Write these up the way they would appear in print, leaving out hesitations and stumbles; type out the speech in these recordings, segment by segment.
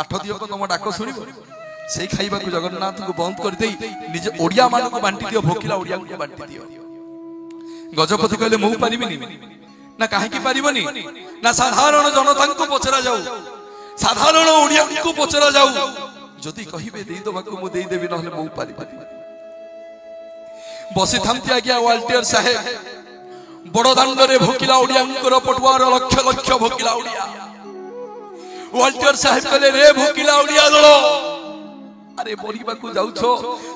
काठ दियो को तुम डाक शुण से खाइबा को जगन्नाथ को बंद कर दे निज ओडिया मान को बांटी दियो भोकिला ओडिया को बांटी दियो गजपति कहले मु पारिबिनी ना काहे की पारिबनी ना साधारण जनता को पचरा जाऊ साधारण ओडिया को पचरा जाऊ जदि कहिबे देई दबा को मु देई देबी नहले मु पारिबिनी बसी थांती आज्ञा वाल्टियर साहेब बड़ दांड रे भोकिला ओडिया पटुआर लक्ष लक्ष भोकिला ओडिया वाल्टियर साहेब कहले रे भोकिला ओडिया दल अरे मरिबा को जाउछो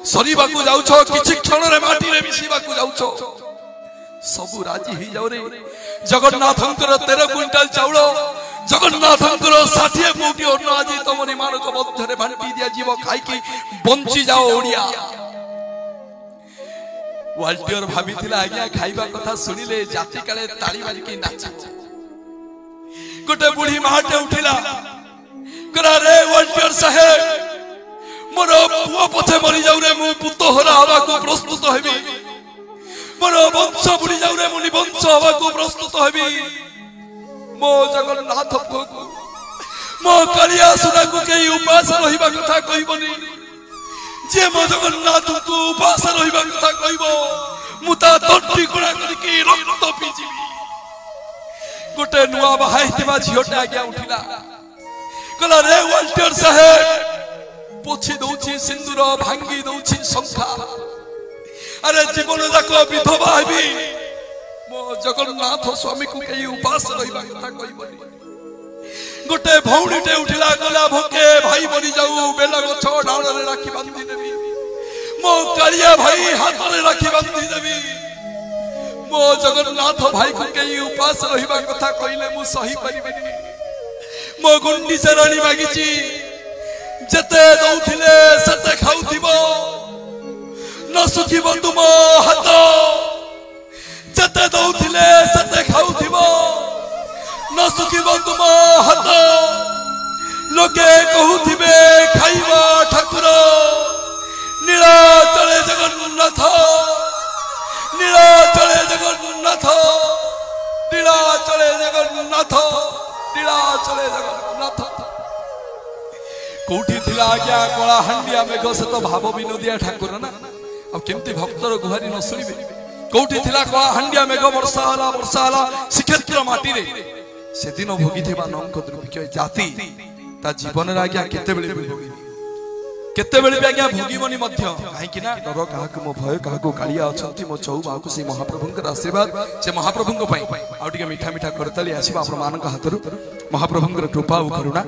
सरीबा को जाउछो किछि क्षण रे माटी रे मिसिबा को जाउछो सबु राजी ही जाऊ रे जगन्नाथंकर 13 क्विंटल चाउल जगन्नाथंकर 60 कोटी अन्न आज तमरी मानक मध्य रे बांटी दिया जीव खाई की बंची जाओ ओडिया वाल्टियर भाबिथिला आज्ञा खाइबा कथा सुनिले जाति काले ताली मारी की नाच गोटे बुढ़ी माटे उठिला करा रे वाल्टियर साहेब मोर पुओ पछे मरि जाऊ रे मु पुत हरा हवा को प्रस्तुत हेबी मोर वंश बुढ़ी जाऊ रे मुनि वंश हवा को प्रस्तुत हेबी मो जगन्नाथ को मो कालिया सुना को के उपास रहिबा कथा कहिबनी जे मो जगन्नाथ को उपास रहिबा कथा कहिबो मुता तट्टी कोणा करके रक्त पीजिबी गोटे नुआ बाहाइतिबा झियोटा आज्ञा उठिला कला रे वाल्टियर साहेब पोछि दउछि सिंदूर भांगी दउछि शंखा अरे जीवन जाक विधवा हेबी मो जगन्नाथ स्वामी को के उपास रहिबा कथा कहिबनी गोटे भौणीटे उठिला गला भोके भाई मरि जाऊ बेला गछ डाउन रे राखी बांधी देबी मो कालिया भाई हाथ रे राखी बांधी देबी मो जगन्नाथ भाई को के उपास रहिबा कथा कहिले मु सही परिबेनी मो गुंडी चराणी मागिची जते दउथिले सते खाउथिबो न सुखिबो तुम हाथ जते दउथिले सते खाउथिबो न सुखिबो तुम हाथ लोके कहूथिबे खाइबा ठाकुर नीला चले जगन्नाथ नीला चले जगन्नाथ नीला चले जगन्नाथ नीला चले जगन्नाथ कोठी थिला आज्ञा कला हंडिया मेघ से तो भाव विनोदिया ठाकुर ना अब केमती भक्तर गुहारी न सुनिबे कोठी थिला कला हंडिया मेघ वर्षा हला श्रीक्षेत्र माटी रे से दिन भोगी थिबा नंक दुर्भिक्ष जाति ता जीवन रे आज्ञा केते बेले भोगी केते बेले भी आज्ञा भोगीबनी मध्य काहे कि ना डर काहा को मो भय काहा को कालिया अछंती मो चौ बाकु से महाप्रभुंकर आशीर्वाद से महाप्रभुंक पई आ टिके मीठा मीठा करतली आसीबा आपण मानक हातरु महाप्रभुंकर कृपा और करुणा।